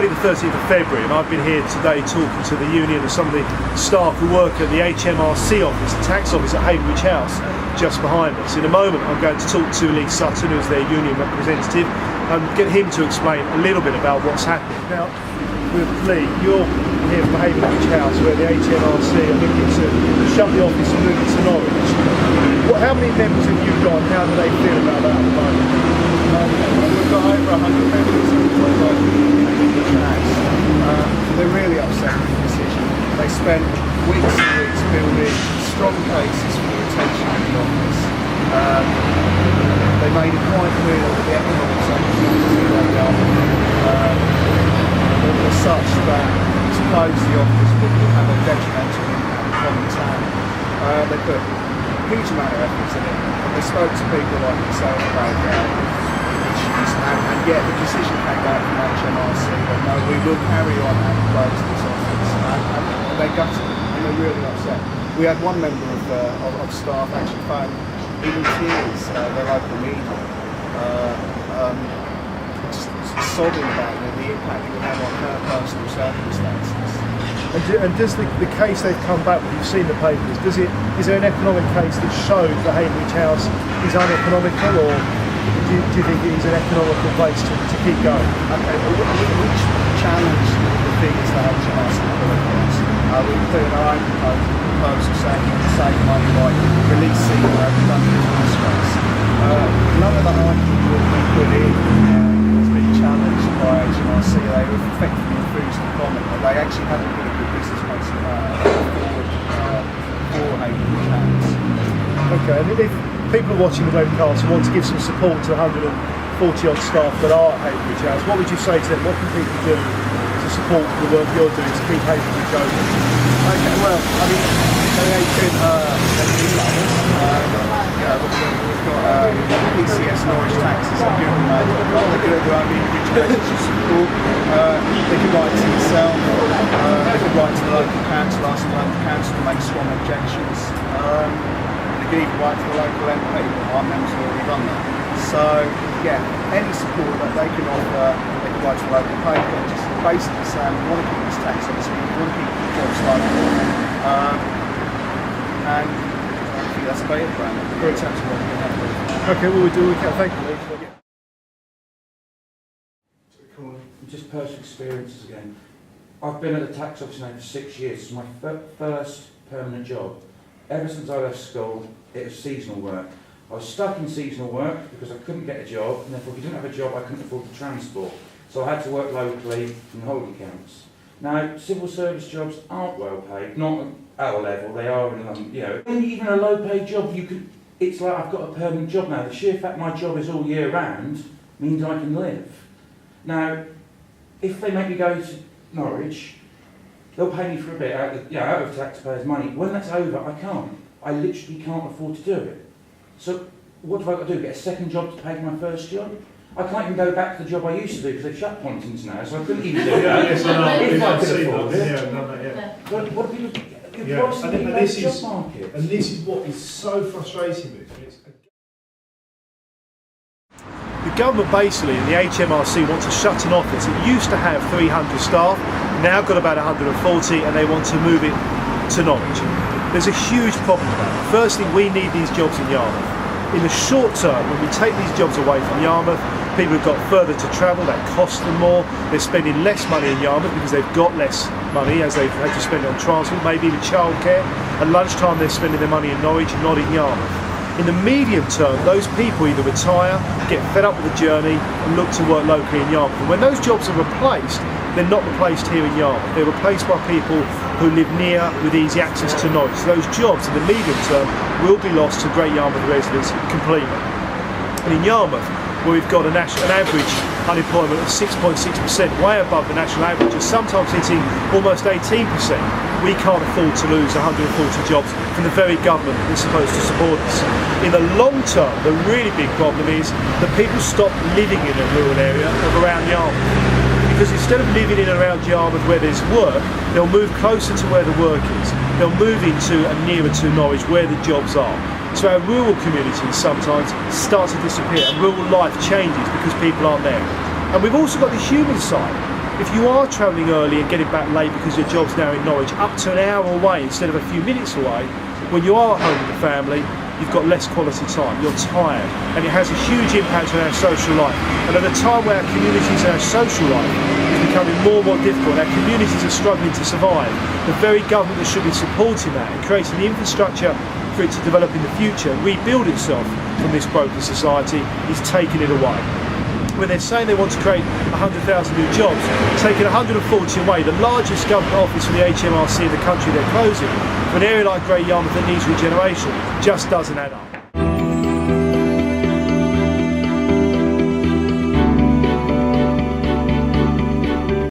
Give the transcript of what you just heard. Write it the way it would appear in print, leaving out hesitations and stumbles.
Friday the 13th of February, and I've been here today talking to the union and some of the staff who work at the HMRC office, the tax office at Havenbridge House, just behind us. In a moment I'm going to talk to Lee Sutton, who's their union representative, and get him to explain a little bit about what's happening. Now, with Lee, you're here from Havenbridge House, where the HMRC are looking to shut the office and move it to Norwich. How many members have you got, and how do they feel about that at the moment? We've got over 100 members who work in Havenbridge House. They're really upset with the decision. They spent weeks and weeks building strong cases for the retention of the office. They made it quite clear that the economics of Great Yarmouth were such that to close the office would have a detrimental impact on the town. They put a huge amount of effort in it, and they spoke to people like myself about issues, and yet the decision came back from HMRC that no, we will carry on and close this office, and they gutted it, and they're really upset. We had one member of staff actually phone, even tears, their local media, just sobbing about the impact it would have on her personal circumstances. And does the case they've come back with, you've seen the papers, is there an economic case that shows that Havenbridge House is uneconomical, or do you think it is an economical place to keep going? Okay, well, we challenge the figures that HMRC put across. We put in our own proposal saying you can save money by releasing redundant administrators. None of the argument that we put in has been challenged by HMRC. They were effectively refused to comment, but they actually haven't put a good business case forward for Havenbridge House. Okay, and if people are watching the webcast and want to give some support to 140 odd staff that are at Havenbridge House, what would you say to them? What can people do to support the work you're doing to keep Havenbridge open? Okay, well, I mean, they could email us. We've got PCS Norwich taxes and they could do our individual support. They could write to yourself. They could write to the local council, ask the local council to make strong objections. They could even write to the local MP. Our members have already done that. So, yeah, any support that they can offer, they can write to the local paper, just basically saying we want to keep this tax office, we want to keep the jobs starting. And I think that's about it, Brandon. Very much what we can have. Okay, well we can thank you. Just personal experiences again. I've been at the tax office now for 6 years. It's my first permanent job. Ever since I left school, it was seasonal work. I was stuck in seasonal work because I couldn't get a job, and therefore if you didn't have a job I couldn't afford the transport. So I had to work locally in holding accounts. Now, civil service jobs aren't well paid, not at a level, they are in London, you know. Even a low paid job, it's like I've got a permanent job now. The sheer fact my job is all year round means I can live. Now, if they make me go to Norwich, they'll pay me for a bit out of taxpayers' money. When that's over, I can't. I literally can't afford to do it. So what have I got to do? Get a second job to pay for my first job? I can't even go back to the job I used to do because they've shut Pontins now, so I couldn't even do that. Yes, I know. We've seen that. What do people? And this is what is so frustrating with it. The government basically and the HMRC want to shut an office. It used to have 300 staff, now got about 140, and they want to move it to Norwich. There's a huge problem with that. Firstly, we need these jobs in Yarmouth. In the short term, when we take these jobs away from Yarmouth, people have got further to travel, that costs them more, they're spending less money in Yarmouth because they've got less money as they've had to spend it on transport, maybe even childcare. At lunchtime they're spending their money in Norwich, not in Yarmouth. In the medium term, those people either retire, get fed up with the journey and look to work locally in Yarmouth. And when those jobs are replaced, they're not replaced here in Yarmouth. They're replaced by people who live near with easy access to Norwich. So those jobs in the medium term will be lost to Great Yarmouth residents completely. And in Yarmouth, where we've got an average unemployment of 6.6%, way above the national average, and sometimes hitting almost 18%, we can't afford to lose 140 jobs from the very government that's supposed to support us. In the long term, the really big problem is that people stop living in a rural area of around Yarmouth. Because instead of living in and around Yarmouth where there's work, they'll move closer to where the work is. They'll move into and nearer to Norwich where the jobs are. So our rural communities sometimes start to disappear and rural life changes because people aren't there. And we've also got the human side. If you are travelling early and getting back late because your job's now in Norwich, up to an hour away instead of a few minutes away, when you are at home with the family, you've got less quality time, you're tired, and it has a huge impact on our social life. And at a time where our communities and our social life is becoming more and more difficult, our communities are struggling to survive, the very government that should be supporting that and creating the infrastructure for it to develop in the future, rebuild itself from this broken society, is taking it away. When they're saying they want to create 100,000 new jobs, taking 140 away, the largest government office for the HMRC in the country they're closing, for an area like Great Yarmouth that needs regeneration, just doesn't add up.